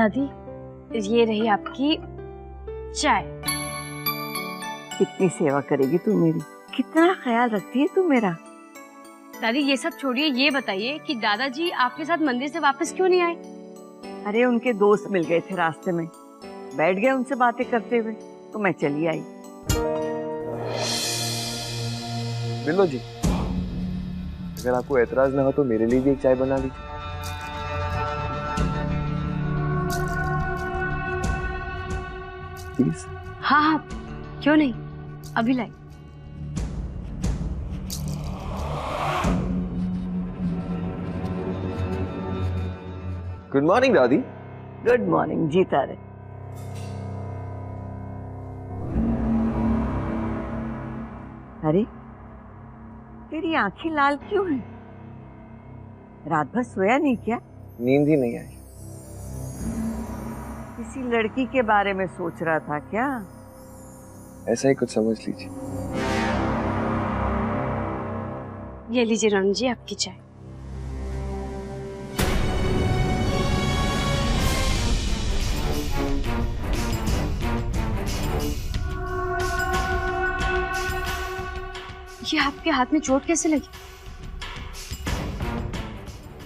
दादी, ये रही आपकी चाय। कितनी सेवा करेगी तू मेरी, कितना ख्याल रखती है तू मेरा। दादी ये सब छोड़िए, ये बताइए कि दादाजी आपके साथ मंदिर से वापस क्यों नहीं आए? अरे उनके दोस्त मिल गए थे रास्ते में, बैठ गए उनसे बातें करते हुए, तो मैं चली आई। बिल्लो जी, अगर आपको एतराज ना हो तो मेरे लिए भी एक चाय बना दी। प्लीज। हाँ हाँ, क्यों नहीं, अभी लाई। गुड मॉर्निंग दादी। गुड मॉर्निंग जीता रहे। अरे तेरी आंखें लाल क्यों हैं? रात भर सोया नहीं क्या? नींद ही नहीं आई। किसी लड़की के बारे में सोच रहा था क्या? ऐसा ही कुछ समझ लीजिए। ये लीजिए रानू जी आपकी चाय। ये आपके हाथ में चोट कैसे लगी?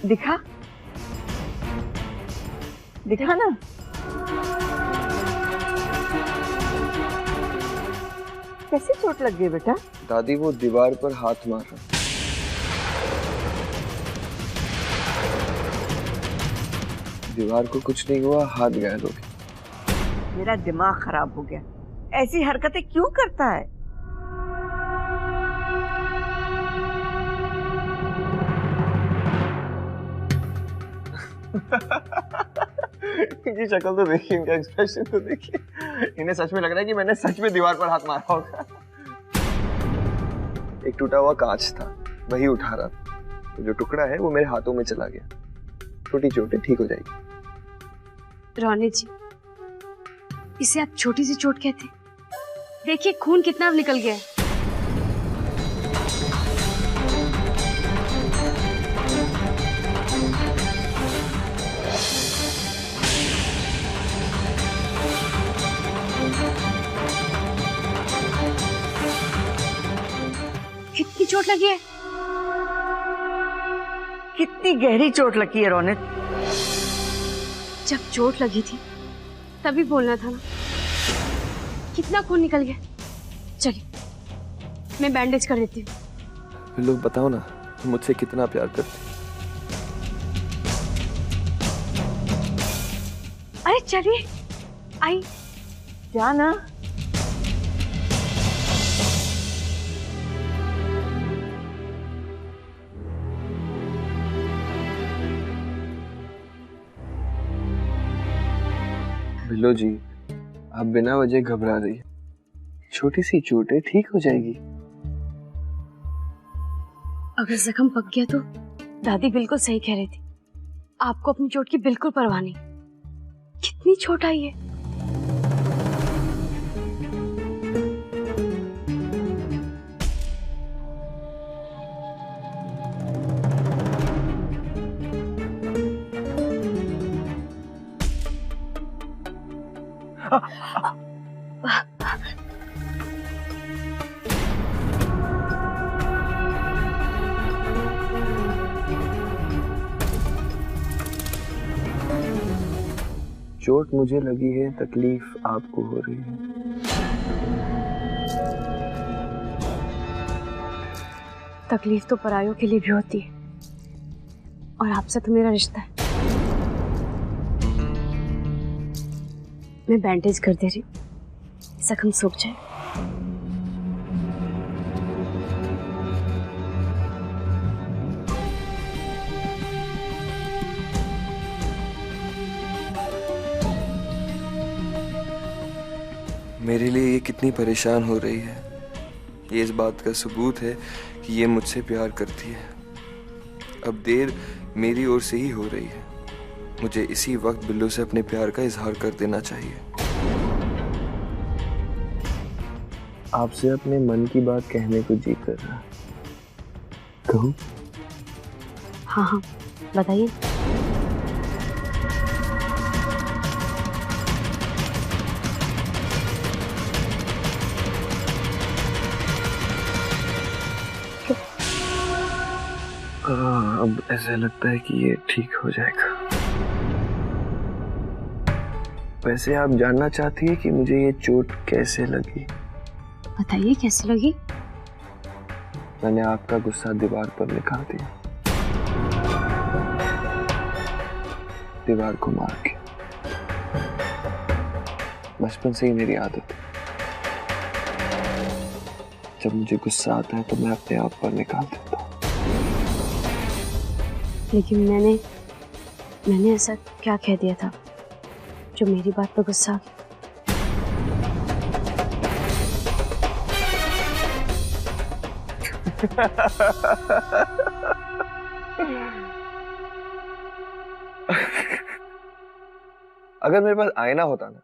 दिखा दिखा ना। कैसे चोट लग गई बेटा? दादी वो दीवार पर हाथ मार रहा। दीवार को कुछ नहीं हुआ, हाथ घायल हो गया। मेरा दिमाग खराब हो गया, ऐसी हरकतें क्यों करता है? इनकी शक्ल तो देखिए, इनका एक्सप्रेशन तो देखिए, इन्हें सच में लग रहा है कि मैंने सच में दीवार पर हाथ मारा होगा। एक टूटा हुआ कांच था, वही उठा रहा था, तो जो टुकड़ा है वो मेरे हाथों में चला गया। छोटी चोट है, ठीक हो जाएगी। रोनित जी, इसे आप छोटी सी चोट कहते हैं? देखिए खून कितना निकल गया है। कितनी चोट लगी है? कितनी गहरी चोट लगी है रोनित? जब चोट लगी थी तभी बोलना था ना। कितना खून निकल गया। चलिए मैं बैंडेज कर देती हूँ। लोग बताओ ना, तुम मुझसे कितना प्यार करते। अरे चलिए, आई जाना। बिल्लो जी, आप बिना वजह घबरा रही है। छोटी सी चोट है, ठीक हो जाएगी। अगर जख्म पक गया तो दादी बिल्कुल सही कह रही थी। आपको अपनी चोट की बिल्कुल परवाह नहीं। कितनी चोट आई है। चोट मुझे लगी है, तकलीफ आपको हो रही है। तकलीफ तो परायों के लिए भी होती है, और आपसे तो मेरा रिश्ता है। मैं बैंडेज कर दे रही हूँ, जख्म सूख जाए। मेरे लिए ये कितनी परेशान हो रही है, ये इस बात का सबूत है कि ये मुझसे प्यार करती है। अब देर मेरी ओर से ही हो रही है। मुझे इसी वक्त बिल्लू से अपने प्यार का इजहार कर देना चाहिए। आपसे अपने मन की बात कहने को जी कर रहा। कहूं? हाँ हाँ बताइए। अब ऐसा लगता है कि ये ठीक हो जाएगा। वैसे आप जानना चाहती है कि मुझे ये चोट कैसे लगी? बताइए कैसे लगी? मैंने आपका गुस्सा दीवार पर निकाल दिया, दीवार को मार के। बचपन से ही मेरी आदत है, जब मुझे गुस्सा आता है तो मैं अपने आप पर निकाल देता हूँ। लेकिन मैंने ऐसा क्या कह दिया था जो मेरी बात पर गुस्सा आ गया? अगर मेरे पास आईना होता ना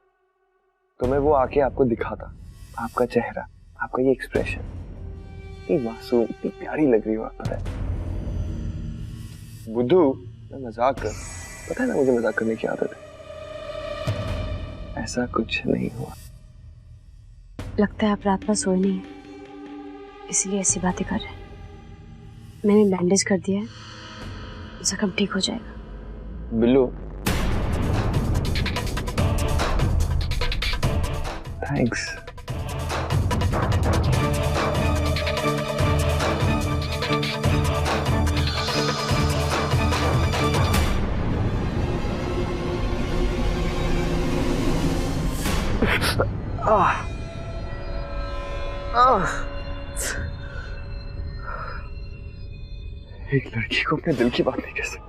तो मैं वो आके आपको दिखाता, आपका चेहरा, आपका ये एक्सप्रेशन। इतनी मासूम, इतनी प्यारी लग रही हो आप। पता है बुद्धू, मैं मजाक कर, पता है ना मुझे मजाक करने की आदत है। ऐसा कुछ नहीं हुआ। लगता है आप रात भर सोए नहीं, इसलिए ऐसी बातें कर रहे हैं। मैंने बैंडेज कर दिया है, जख्म ठीक हो जाएगा। बिल्लू, थैंक्स। एक लड़की को अपने दिल की बात नहीं कह सकता।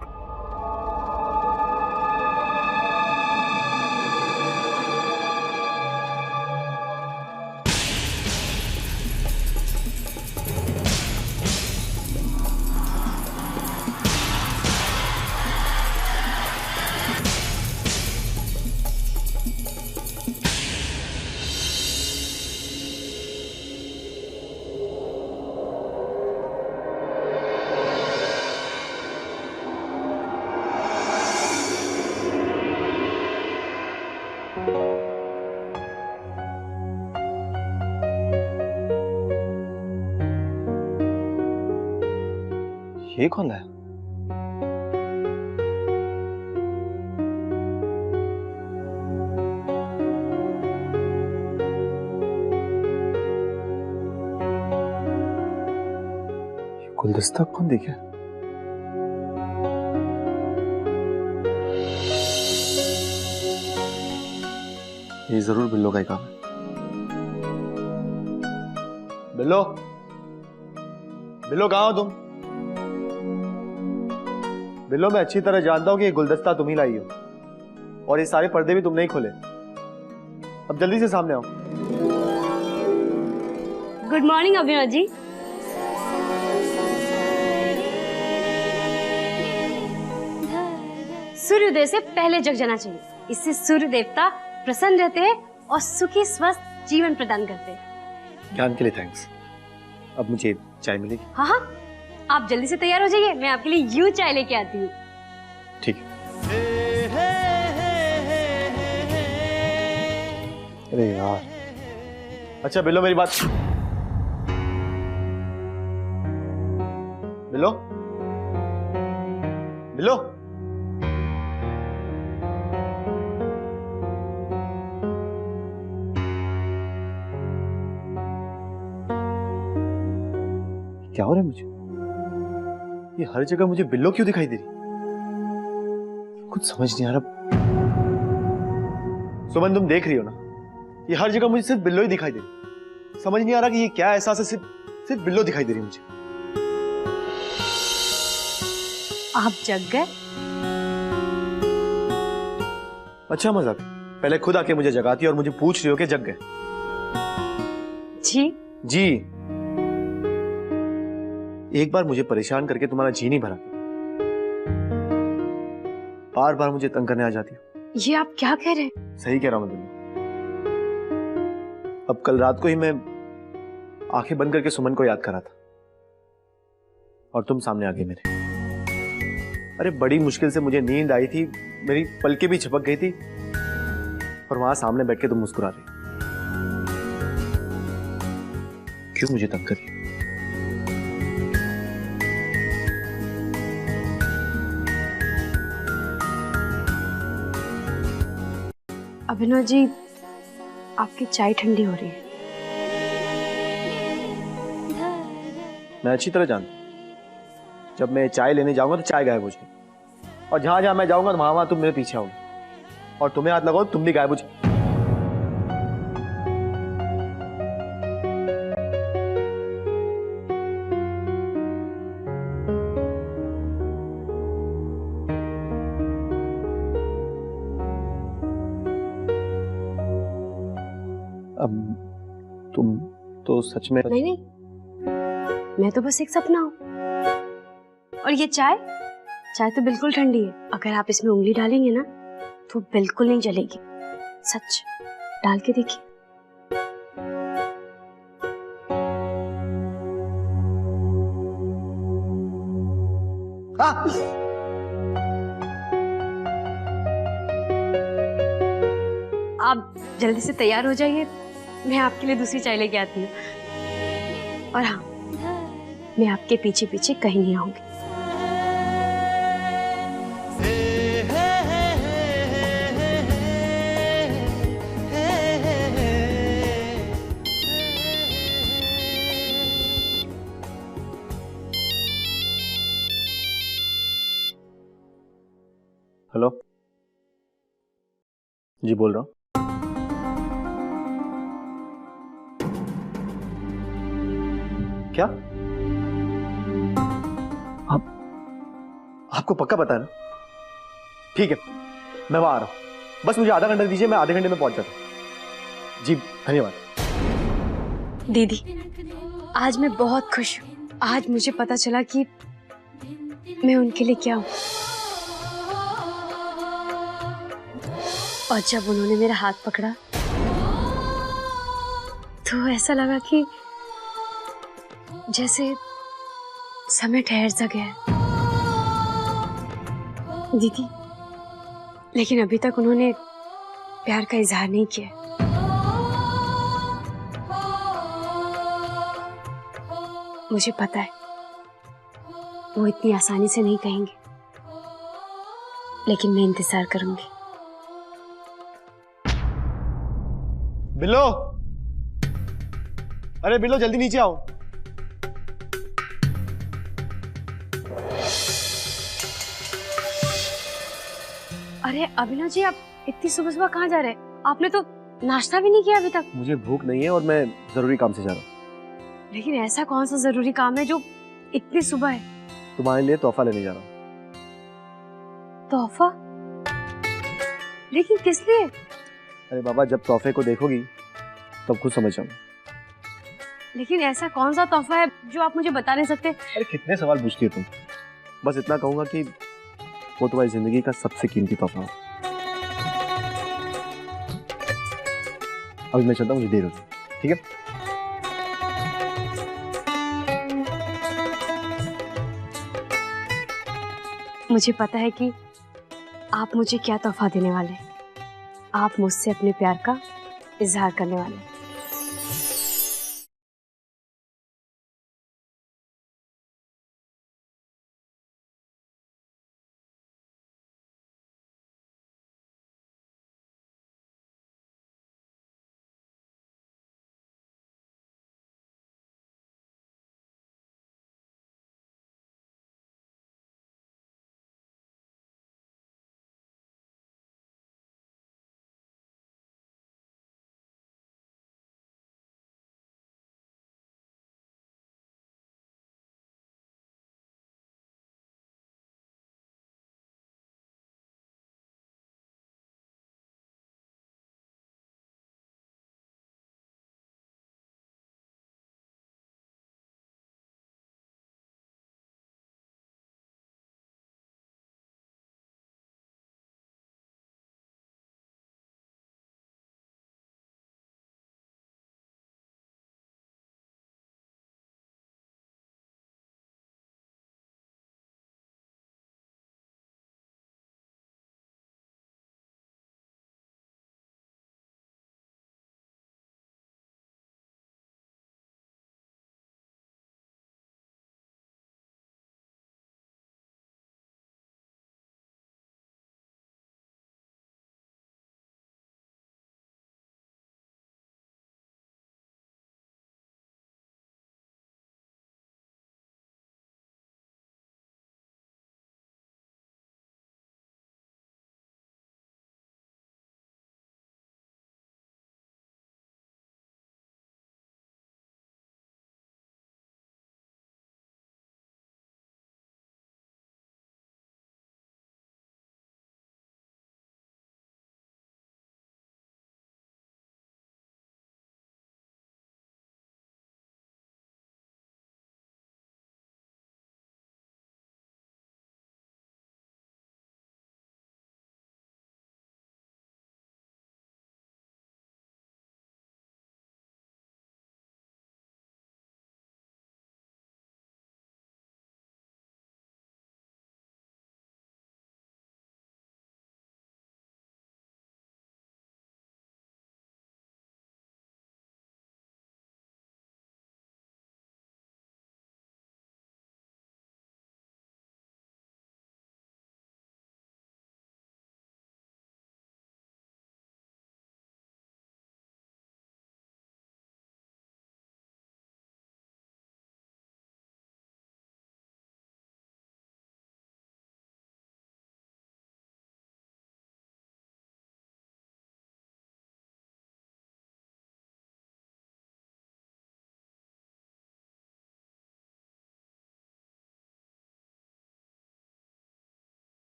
ये कौन है? ये गुलदस्ता कौन दिखा? ये जरूर बिल्लो का ही काम है। बिल्लो, बिल्लो कहाँ हो तुम? बिल्लो, मैं अच्छी तरह जानता हूं कि ये गुलदस्ता तुम ही लाई हो और ये सारे पर्दे भी तुमने ही खोले। अब जल्दी से सामने आओ। Good morning Abhinav ji. सूर्योदय से पहले जग जाना चाहिए, इससे सूर्य देवता प्रसन्न रहते हैं और सुखी स्वस्थ जीवन प्रदान करते हैं। ज्ञान के लिए थैंक्स। अब मुझे चाय मिलेगी? हाँ हाँ, आप जल्दी से तैयार हो जाइए, मैं आपके लिए यूं चाय लेके आती हूँ। ठीक है। अरे यार। अच्छा बिल्लो, मेरी बात। बिल्लो, बिल्लो, क्या हो रहा है मुझे? ये हर जगह मुझे बिल्लो क्यों दिखाई दे रही? कुछ समझ नहीं आ रहा। सुमन, तुम देख रही हो ना, ये हर जगह मुझे सिर्फ बिल्लो ही दिखाई दे रही। समझ नहीं आ रहा कि ये क्या एहसास है। सिर्फ बिल्लो दिखाई दे रही मुझे। आप जग गए? अच्छा मजाक। पहले खुद आके मुझे जगाती और मुझे पूछ रही हो कि जग गए? जी जी। एक बार मुझे परेशान करके तुम्हारा जी नहीं भरा, बार बार मुझे तंग करने आ जाती हो। ये आप क्या कह रहे हैं? सही कह रहा हूं मैं बिल्लो। अब कल रात को ही मैं आंखें बंद करके सुमन को याद करा था और तुम सामने आ गई मेरे। अरे बड़ी मुश्किल से मुझे नींद आई थी, मेरी पलकें भी झपक गई थी और वहां सामने बैठ के तुम मुस्कुरा रही। क्यों मुझे तंग करी? अभिनव जी, आपकी चाय ठंडी हो रही है। मैं अच्छी तरह जानता हूं, जब मैं चाय लेने जाऊंगा तो चाय गायब हो जाएगी, और जहां जहां मैं जाऊंगा तो वहां वहां तुम मेरे पीछे आओगे, और तुम्हें हाथ लगाओ तुम भी गायब हो जाओ। अब तुम तो सच में नहीं नहीं, मैं तो बस एक सपना हूँ। और ये चाय, चाय तो बिल्कुल ठंडी है। अगर आप इसमें उंगली डालेंगे ना तो बिल्कुल नहीं जलेगी। सच, डाल के देखिए। आप जल्दी से तैयार हो जाइए, मैं आपके लिए दूसरी चाय लेके आती हूँ। और हाँ, मैं आपके पीछे पीछे कहीं नहीं आऊंगी। हेलो जी, बोल रहा हूँ। क्या आपको पक्का पता है ना? ठीक है, मैं वहां आ रहा हूं, बस मुझे आधा घंटा दीजिए, मैं आधे घंटे में पहुंच जाता हूं। जी धन्यवाद। दीदी, आज मैं बहुत खुश हूँ। आज मुझे पता चला कि मैं उनके लिए क्या हूँ। और जब उन्होंने मेरा हाथ पकड़ा तो ऐसा लगा कि जैसे समय ठहर सा गया है। दीदी, लेकिन अभी तक उन्होंने प्यार का इजहार नहीं किया। मुझे पता है वो इतनी आसानी से नहीं कहेंगे, लेकिन मैं इंतजार करूंगी। बिल्लो, अरे बिल्लो जल्दी नीचे आओ। अरे अभिनव जी, आप इतनी सुबह सुबह कहाँ जा रहे हैं? आपने तो नाश्ता भी नहीं किया अभी तक। मुझे भूख नहीं है और मैं जरूरी काम से जा रहा हूँ। लेकिन ऐसा कौन सा जरूरी काम है जो इतनी सुबह है? तुम्हारे लिए तोहफा लेने जा रहा हूँ। तोहफा? लेकिन किस लिए? अरे बाबा, जब तोहफे को देखोगी तब खुद समझ जाऊंगा। लेकिन ऐसा कौन सा तोहफा है जो आप मुझे बता नहीं सकते? अरे कितने सवाल पूछती हो तुम। बस इतना कहूंगा कि वो तुम्हारी जिंदगी का सबसे कीमती तोहफा हो। अभी मैं चलता हूँ, मुझे देर हो गई। ठीक है। मुझे पता है कि आप मुझे क्या तोहफा देने वाले हैं। आप मुझसे अपने प्यार का इजहार करने वाले हैं।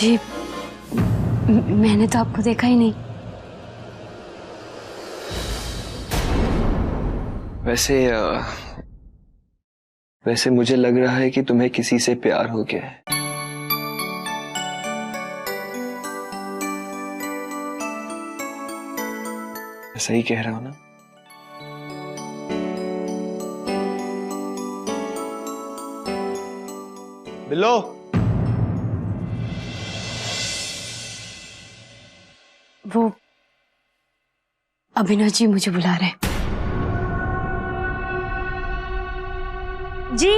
जी मैंने तो आपको देखा ही नहीं। वैसे मुझे लग रहा है कि तुम्हें किसी से प्यार हो गया है। सही कह रहा हूं ना? बिल्लो, वो अभिनव जी मुझे बुला रहे हैं। जी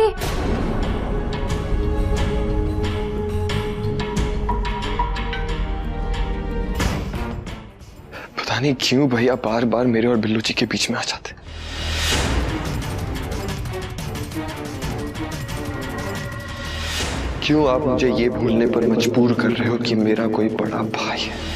पता नहीं क्यों भैया बार बार मेरे और बिल्लू जी के बीच में आ जाते। क्यों आप मुझे ये भूलने पर मजबूर कर रहे हो कि मेरा कोई बड़ा भाई है?